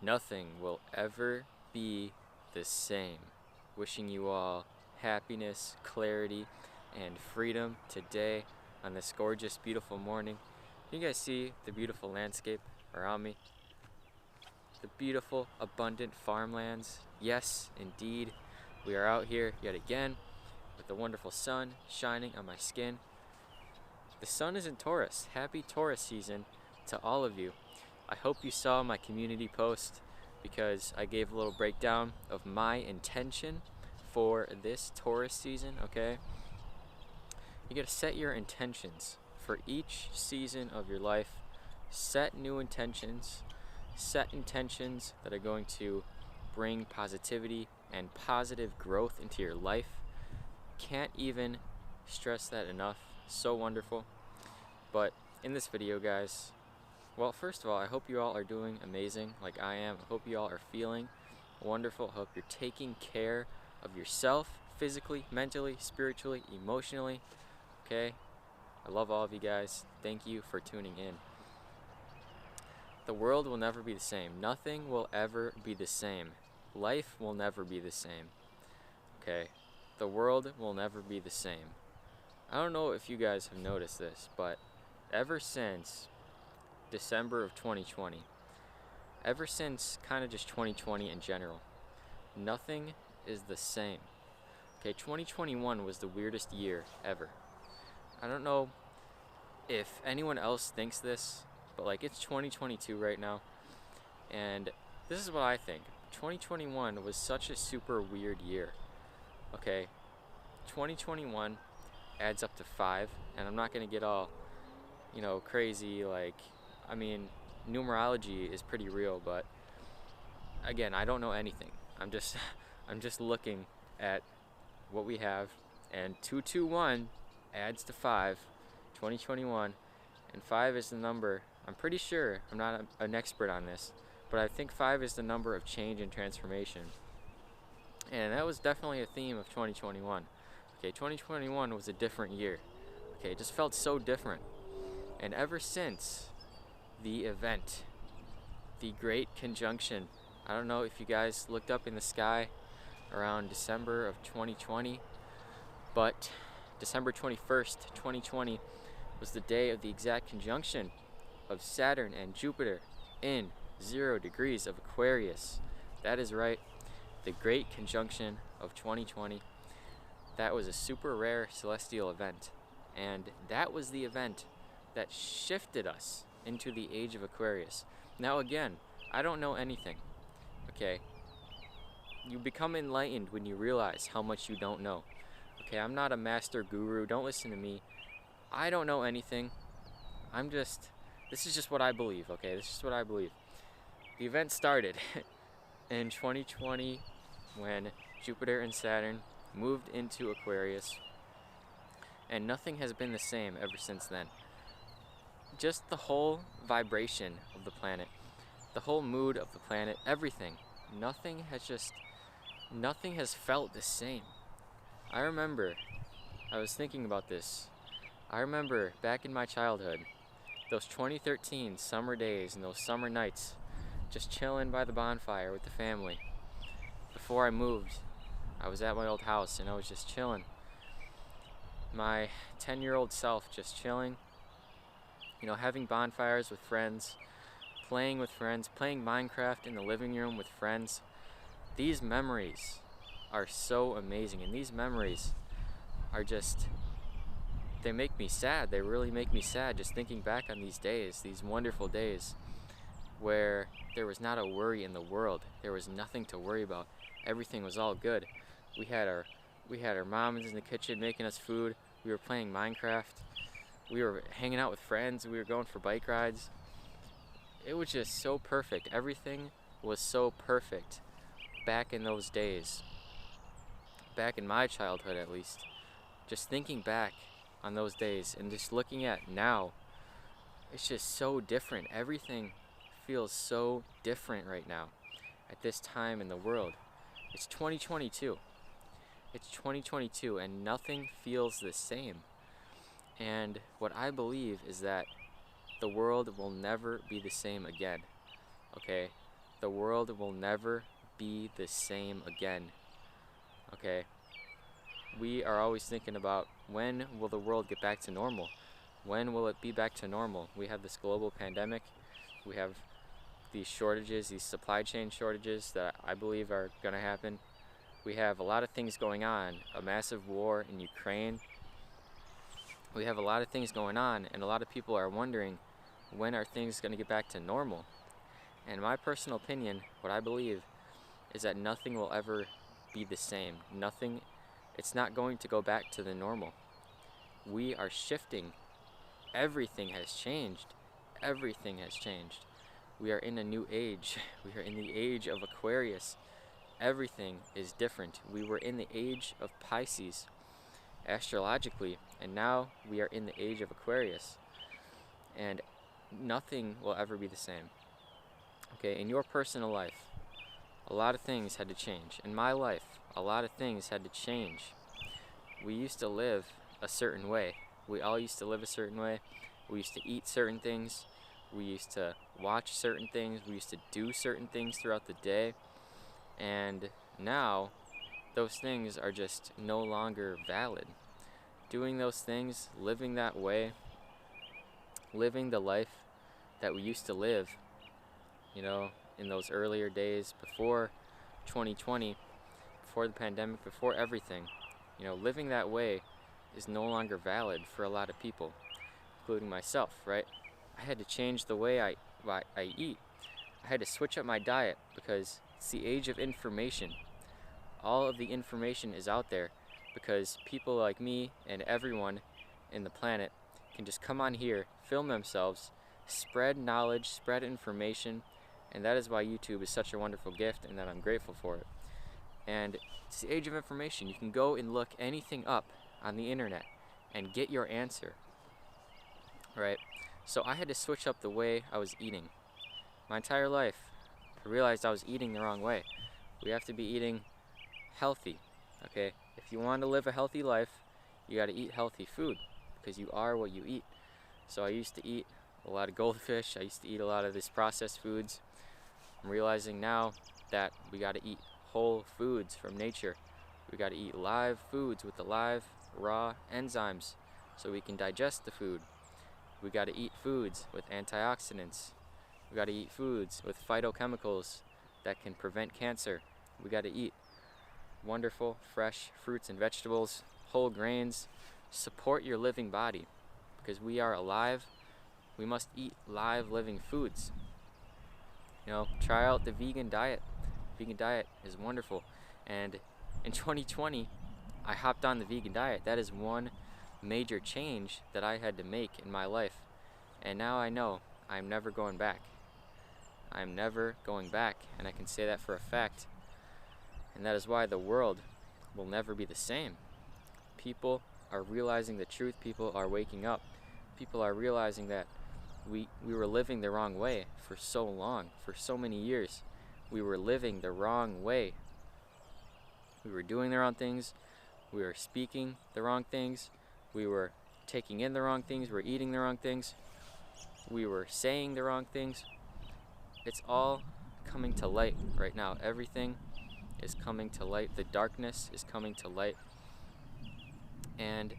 Nothing will ever be the same. Wishing you all happiness, clarity, and freedom today on this gorgeous, beautiful morning. You guys see the beautiful landscape around me? The beautiful, abundant farmlands. Yes, indeed, we are out here yet again with the wonderful sun shining on my skin. The sun is in Taurus. Happy Taurus season to all of you. I hope you saw my community post because I gave a little breakdown of my intention for this Taurus season, okay? You gotta set your intentions for each season of your life. Set new intentions. Set intentions that are going to bring positivity and positive growth into your life. Can't even stress that enough. So wonderful. But in this video, guys, well, first of all, I hope you all are doing amazing like I am. I hope you all are feeling wonderful. I hope you're taking care of yourself physically, mentally, spiritually, emotionally. Okay? I love all of you guys. Thank you for tuning in. The world will never be the same. Nothing will ever be the same. Life will never be the same. Okay? The world will never be the same. I don't know if you guys have noticed this, but ever since December of 2020, ever since kind of just 2020 in general, nothing is the same. Okay, 2021 was the weirdest year ever. I don't know if anyone else thinks this, but like it's 2022 right now, and this is what I think. 2021 was such a super weird year. Okay, 2021 adds up to 5, and I'm not gonna get all, crazy. Like, I mean, numerology is pretty real, but again, I don't know anything. I'm just looking at what we have, and 221 adds to 5, 2021, and 5 is the number. I'm pretty sure, I'm not an expert on this, but I think 5 is the number of change and transformation. And that was definitely a theme of 2021. Okay, 2021 was a different year. Okay, it just felt so different. And ever since the event, the Great Conjunction, I don't know if you guys looked up in the sky around December of 2020, but December 21st, 2020 was the day of the exact conjunction of Saturn and Jupiter in 0 degrees of Aquarius. That is right, the Great Conjunction of 2020. That was a super rare celestial event, and that was the event that shifted us into the age of Aquarius. Now again, I don't know anything, okay? You become enlightened when you realize how much you don't know. Okay, I'm not a master guru, don't listen to me. I don't know anything. This is just what I believe, okay? This is just what I believe. The event started in 2020 when Jupiter and Saturn moved into Aquarius, and nothing has been the same ever since then. Just the whole vibration of the planet, the whole mood of the planet, everything. Nothing has felt the same. I remember, I was thinking about this. I remember back in my childhood, those 2013 summer days and those summer nights, just chilling by the bonfire with the family. Before I moved, I was at my old house and I was just chilling. My 10-year-old self just chilling, having bonfires with friends, playing with friends, playing Minecraft in the living room with friends. These memories are so amazing, and these memories are they make me sad. They really make me sad just thinking back on these days, these wonderful days where there was not a worry in the world. There was nothing to worry about. Everything was all good. We had our moms in the kitchen making us food. We were playing Minecraft. We were hanging out with friends. We were going for bike rides. It was just so perfect. Everything was so perfect back in those days. Back in my childhood, at least. Just thinking back on those days and just looking at now, it's just so different. Everything feels so different right now at this time in the world. It's 2022. It's 2022 and nothing feels the same. And what I believe is that the world will never be the same again. Okay? the world will never be the same again. Okay? We are always thinking about, when will the world get back to normal? When will it be back to normal? We have this global pandemic. We have these shortages, these supply chain shortages that I believe are going to happen. We have a lot of things going on, a massive war in Ukraine. We have a lot of things going on, and a lot of people are wondering, when are things going to get back to normal? And my personal opinion, what I believe, is that nothing will ever be the same. It's not going to go back to the normal. We are shifting. Everything has changed. Everything has changed. We are in a new age. We are in the age of Aquarius. Everything is different. We were in the age of Pisces, astrologically, and now we are in the age of Aquarius. And nothing will ever be the same. Okay, in your personal life, a lot of things had to change. In my life, a lot of things had to change. We used to live a certain way. We all used to live a certain way. We used to eat certain things. We used to watch certain things. We used to do certain things throughout the day. And now, those things are just no longer valid. Doing those things, living that way, living the life that we used to live, in those earlier days before 2020, before the pandemic, before everything, living that way is no longer valid for a lot of people, including myself, right? I had to change the way I eat. I had to switch up my diet because it's the age of information. All of the information is out there because people like me and everyone in the planet can just come on here, film themselves, spread knowledge, spread information, and that is why YouTube is such a wonderful gift, and that I'm grateful for it. And it's the age of information. You can go and look anything up on the internet and get your answer, right? So I had to switch up the way I was eating. My entire life, I realized I was eating the wrong way. We have to be eating healthy, okay? If you want to live a healthy life, you got to eat healthy food, because you are what you eat. So I used to eat a lot of goldfish. I used to eat a lot of these processed foods. I'm realizing now that we got to eat whole foods from nature. We got to eat live foods with the live, raw enzymes so we can digest the food. We got to eat foods with antioxidants. We got to eat foods with phytochemicals that can prevent cancer. We got to eat wonderful, fresh fruits and vegetables, whole grains. Support your living body, because we are alive. We must eat live, living foods. Try out the vegan diet. Vegan diet is wonderful. And in 2020, I hopped on the vegan diet. That is one major change that I had to make in my life. And now I know I'm never going back. I'm never going back, and I can say that for a fact. And that is why the world will never be the same. People are realizing the truth. People are waking up. People are realizing that we were living the wrong way for so long, for so many years. We were living the wrong way. We were doing the wrong things. We were speaking the wrong things. We were taking in the wrong things. We were eating the wrong things. We were saying the wrong things. It's all coming to light right now. Everything is coming to light. The darkness is coming to light. And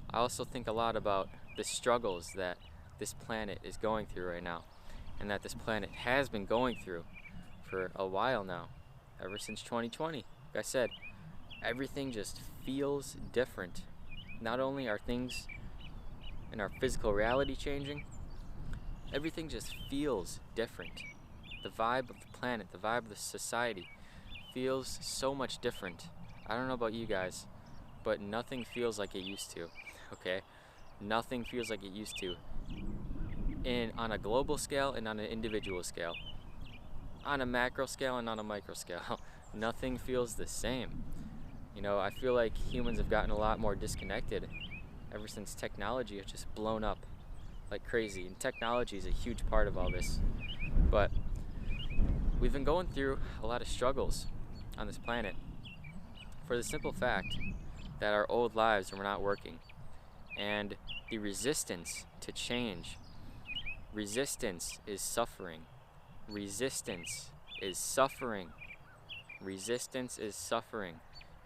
I also think a lot about the struggles that this planet is going through right now, and that this planet has been going through for a while now, ever since 2020. Like I said, everything just feels different. Not only are things in our physical reality changing, everything just feels different. The vibe of the planet, the vibe of the society feels so much different. I don't know about you guys, but nothing feels like it used to, okay? Nothing feels like it used to. On a global scale and on an individual scale. On a macro scale and on a micro scale. Nothing feels the same. I feel like humans have gotten a lot more disconnected ever since technology has just blown up like crazy. And technology is a huge part of all this. But we've been going through a lot of struggles on this planet for the simple fact that our old lives were not working. And the resistance to change, resistance is suffering. Resistance is suffering. Resistance is suffering.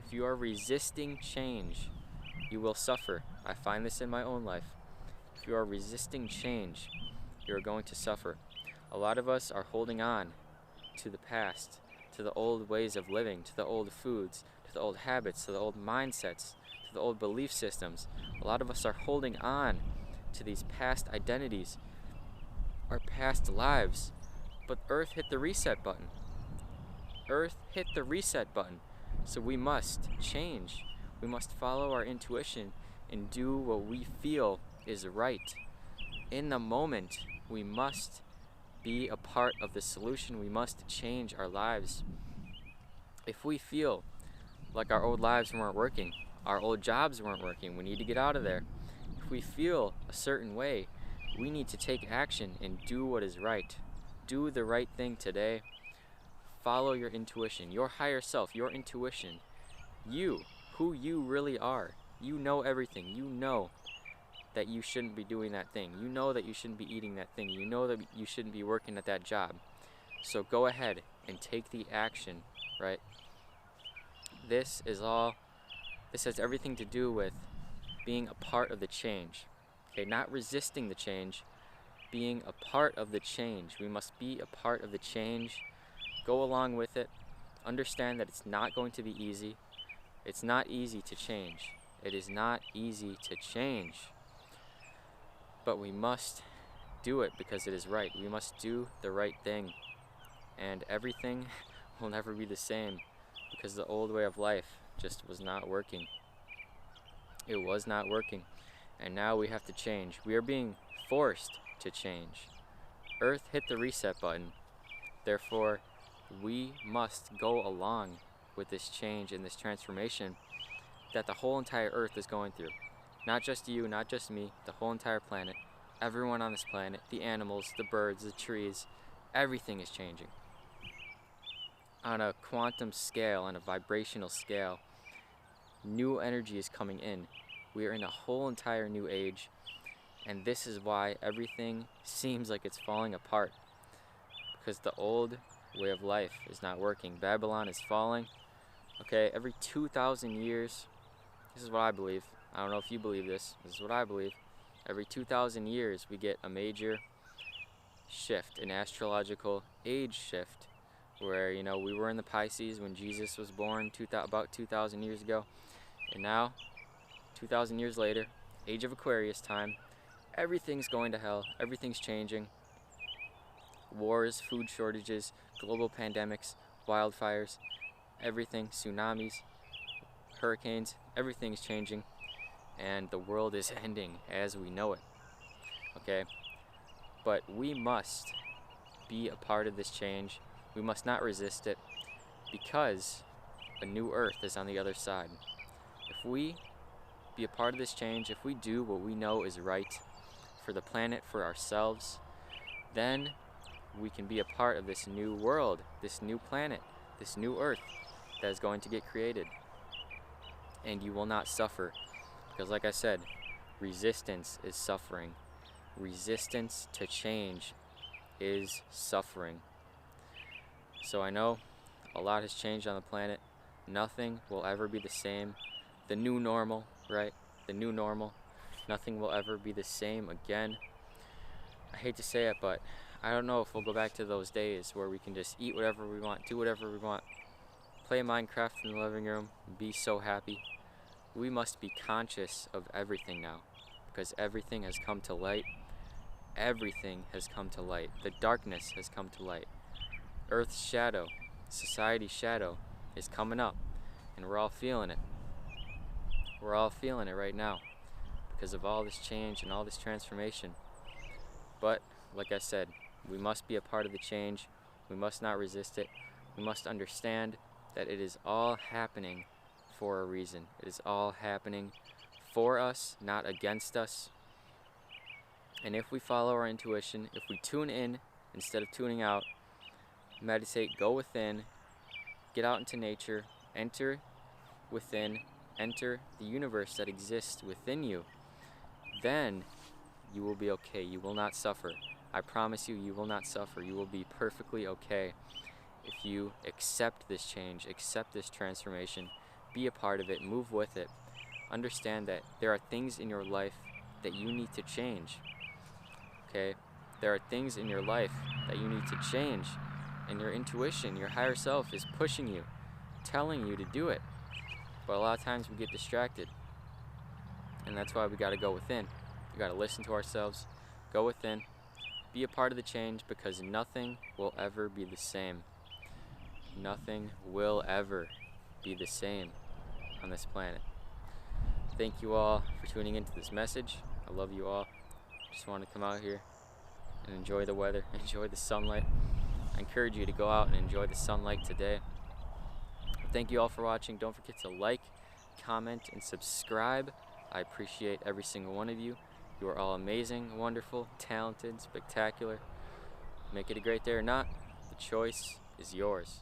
If you are resisting change, you will suffer. I find this in my own life. If you are resisting change, you are going to suffer. A lot of us are holding on to the past, to the old ways of living, to the old foods, to the old habits, to the old mindsets, to the old belief systems. A lot of us are holding on to these past identities, our past lives. But Earth hit the reset button. Earth hit the reset button. So we must change. We must follow our intuition and do what we feel is right. In the moment, we must be a part of the solution. We must change our lives. If we feel like our old lives weren't working, our old jobs weren't working, we need to get out of there. If we feel a certain way, we need to take action and do what is right. Do the right thing today. Follow your intuition, your higher self, your intuition. You, who you really are. You know everything. You know that you shouldn't be doing that thing. You know that you shouldn't be eating that thing. You know that you shouldn't be working at that job. So go ahead and take the action, right? This has everything to do with being a part of the change. Okay, not resisting the change, being a part of the change. We must be a part of the change. Go along with it. Understand that it's not going to be easy. It's not easy to change. It is not easy to change. But we must do it because it is right. We must do the right thing. And everything will never be the same because the old way of life just was not working. It was not working. And now we have to change. We are being forced to change. Earth hit the reset button. Therefore, we must go along with this change and this transformation that the whole entire Earth is going through. Not just you, not just me, the whole entire planet. Everyone on this planet, the animals, the birds, the trees, everything is changing. On a quantum scale, on a vibrational scale, new energy is coming in. We are in a whole entire new age, and this is why everything seems like it's falling apart. Because the old way of life is not working. Babylon is falling. Okay, every 2,000 years, this is what I believe. I don't know if you believe this. This is what I believe. Every 2,000 years, we get a major shift, an astrological age shift, where, you know, we were in the Pisces when Jesus was born about 2,000 years ago. And now, 2,000 years later, age of Aquarius time, everything's going to hell. Everything's changing. Wars, food shortages, global pandemics, wildfires, everything, tsunamis, hurricanes, everything's changing, and the world is ending as we know it. Okay? But we must be a part of this change. We must not resist it, because a new earth is on the other side. If we be a part of this change, if we do what we know is right for the planet, for ourselves, then we can be a part of this new world, this new planet, this new earth that is going to get created. And you will not suffer, because like I said, resistance is suffering. Resistance to change is suffering. So I know a lot has changed on the planet. Nothing will ever be the same. The new normal, right? The new normal. Nothing will ever be the same again. I hate to say it, but I don't know if we'll go back to those days where we can just eat whatever we want, do whatever we want, play Minecraft in the living room, and be so happy. We must be conscious of everything now, because everything has come to light. Everything has come to light. The darkness has come to light. Earth's shadow, society's shadow is coming up, and we're all feeling it. We're all feeling it right now because of all this change and all this transformation. But like I said, we must be a part of the change. We must not resist it. We must understand that it is all happening for a reason. It is all happening for us, not against us. And if we follow our intuition, if we tune in instead of tuning out, meditate, go within, get out into nature, enter within, enter the universe that exists within you, then you will be okay. You will not suffer. I promise you, you will not suffer. You will be perfectly okay. if you accept this change, accept this transformation, be a part of it, move with it, understand that there are things in your life that you need to change. Okay? There are things in your life that you need to change, and your intuition, your higher self is pushing you, telling you to do it. But a lot of times we get distracted, and that's why we got to go within. We got to listen to ourselves, go within, be a part of the change, because nothing will ever be the same. Nothing will ever be the same on this planet. Thank you all for tuning into this message. I love you all. Just want to come out here and enjoy the weather, enjoy the sunlight. I encourage you to go out and enjoy the sunlight today. Thank you all for watching. Don't forget to like, comment, and subscribe. I appreciate every single one of you. You are all amazing, wonderful, talented, spectacular. Make it a great day or not, the choice is yours.